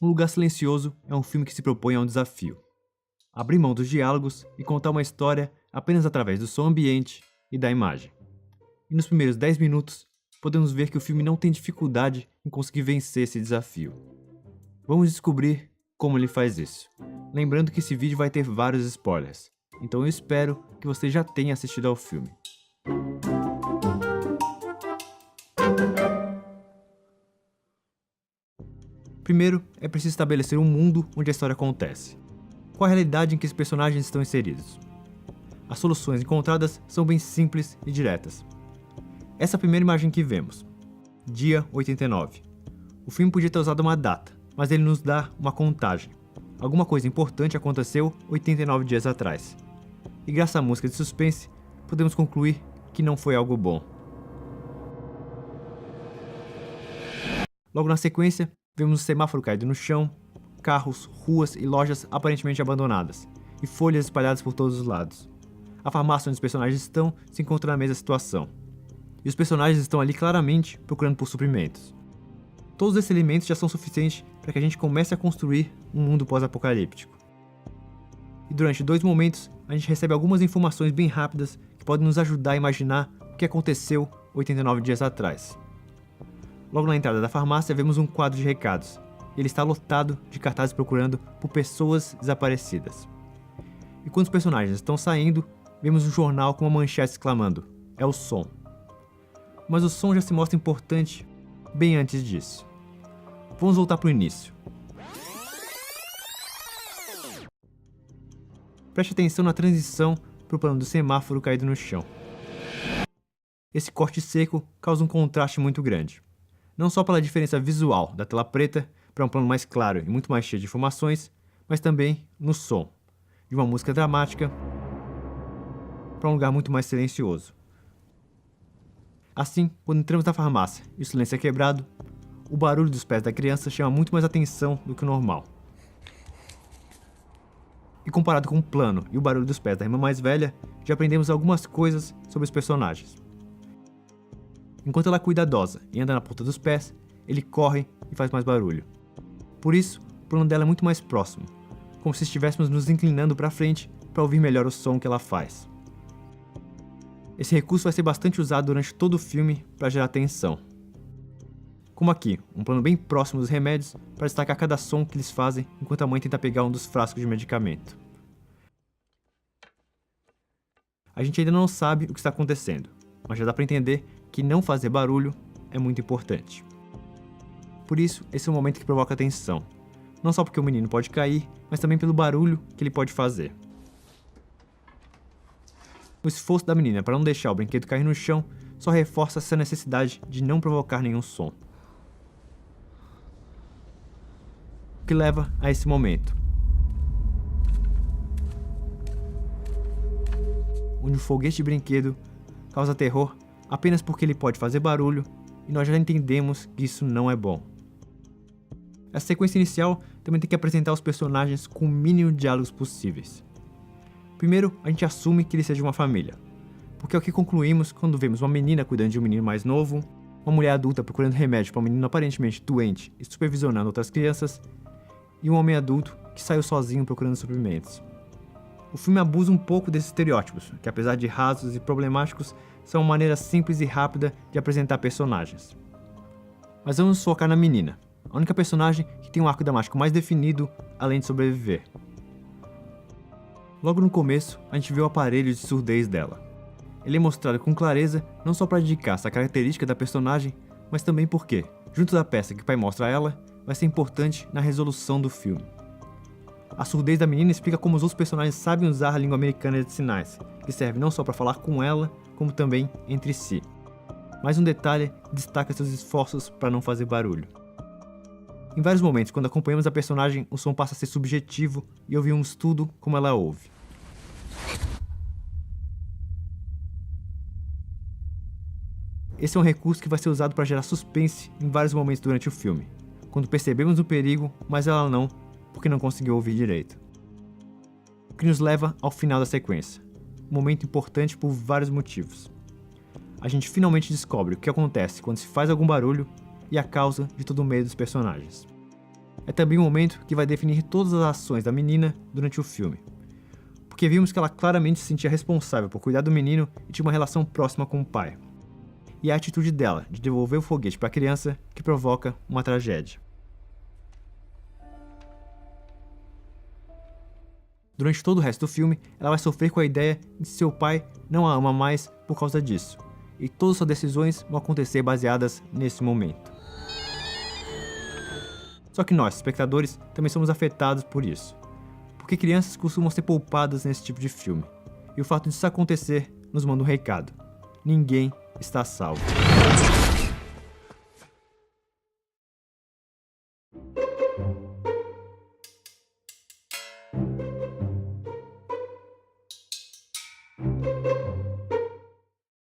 Um Lugar Silencioso é um filme que se propõe a um desafio: abrir mão dos diálogos e contar uma história apenas através do som ambiente e da imagem. E nos primeiros 10 minutos, podemos ver que o filme não tem dificuldade em conseguir vencer esse desafio. Vamos descobrir como ele faz isso. Lembrando que esse vídeo vai ter vários spoilers, então eu espero que você já tenha assistido ao filme. Primeiro, é preciso estabelecer um mundo onde a história acontece. Qual a realidade em que os personagens estão inseridos? As soluções encontradas são bem simples e diretas. Essa é a primeira imagem que vemos. Dia 89. O filme podia ter usado uma data, mas ele nos dá uma contagem. Alguma coisa importante aconteceu 89 dias atrás. E graças à música de suspense, podemos concluir que não foi algo bom. Logo na sequência, vemos um semáforo caído no chão, carros, ruas e lojas aparentemente abandonadas, e folhas espalhadas por todos os lados. A farmácia onde os personagens estão se encontra na mesma situação. E os personagens estão ali claramente procurando por suprimentos. Todos esses elementos já são suficientes para que a gente comece a construir um mundo pós-apocalíptico. E durante 2 momentos, a gente recebe algumas informações bem rápidas que podem nos ajudar a imaginar o que aconteceu 89 dias atrás. Logo na entrada da farmácia, vemos um quadro de recados. Ele está lotado de cartazes procurando por pessoas desaparecidas. E quando os personagens estão saindo, vemos um jornal com uma manchete exclamando: "É o som". Mas o som já se mostra importante bem antes disso. Vamos voltar para o início. Preste atenção na transição para o plano do semáforo caído no chão. Esse corte seco causa um contraste muito grande. Não só pela diferença visual da tela preta para um plano mais claro e muito mais cheio de informações, mas também no som, de uma música dramática para um lugar muito mais silencioso. Assim, quando entramos na farmácia e o silêncio é quebrado, o barulho dos pés da criança chama muito mais atenção do que o normal. E comparado com o plano e o barulho dos pés da irmã mais velha, já aprendemos algumas coisas sobre os personagens. Enquanto ela é cuidadosa e anda na ponta dos pés, ele corre e faz mais barulho. Por isso, o plano dela é muito mais próximo, como se estivéssemos nos inclinando para frente para ouvir melhor o som que ela faz. Esse recurso vai ser bastante usado durante todo o filme para gerar tensão. Como aqui, um plano bem próximo dos remédios para destacar cada som que eles fazem enquanto a mãe tenta pegar um dos frascos de medicamento. A gente ainda não sabe o que está acontecendo, mas já dá para entender que não fazer barulho é muito importante. Por isso, esse é um momento que provoca tensão, não só porque o menino pode cair, mas também pelo barulho que ele pode fazer. O esforço da menina para não deixar o brinquedo cair no chão só reforça essa necessidade de não provocar nenhum som. O que leva a esse momento, onde o foguete de brinquedo causa terror apenas porque ele pode fazer barulho e nós já entendemos que isso não é bom. Essa sequência inicial também tem que apresentar os personagens com o mínimo de diálogos possíveis. Primeiro, a gente assume que eles sejam uma família, porque é o que concluímos quando vemos uma menina cuidando de um menino mais novo, uma mulher adulta procurando remédio para um menino aparentemente doente e supervisionando outras crianças, e um homem adulto que saiu sozinho procurando suprimentos. O filme abusa um pouco desses estereótipos, que apesar de rasos e problemáticos, são uma maneira simples e rápida de apresentar personagens. Mas vamos focar na menina, a única personagem que tem um arco dramático mais definido, além de sobreviver. Logo no começo, a gente vê o aparelho de surdez dela. Ele é mostrado com clareza não só para indicar essa característica da personagem, mas também porque, junto da peça que o pai mostra a ela, vai ser importante na resolução do filme. A surdez da menina explica como os outros personagens sabem usar a língua americana de sinais, que serve não só para falar com ela, como também entre si. Mais um detalhe destaca seus esforços para não fazer barulho. Em vários momentos, quando acompanhamos a personagem, o som passa a ser subjetivo e ouvimos tudo como ela ouve. Esse é um recurso que vai ser usado para gerar suspense em vários momentos durante o filme, quando percebemos o perigo, mas ela não, porque não conseguiu ouvir direito. O que nos leva ao final da sequência, um momento importante por vários motivos. A gente finalmente descobre o que acontece quando se faz algum barulho e a causa de todo o medo dos personagens. é também o momento que vai definir todas as ações da menina durante o filme. Porque vimos que ela claramente se sentia responsável por cuidar do menino e tinha uma relação próxima com o pai. E é a atitude dela de devolver o foguete para a criança que provoca uma tragédia. Durante todo o resto do filme, ela vai sofrer com a ideia de seu pai não a ama mais por causa disso, e todas suas decisões vão acontecer baseadas nesse momento. Só que nós, espectadores, também somos afetados por isso, porque crianças costumam ser poupadas nesse tipo de filme, e o fato disso acontecer nos manda um recado: ninguém está salvo.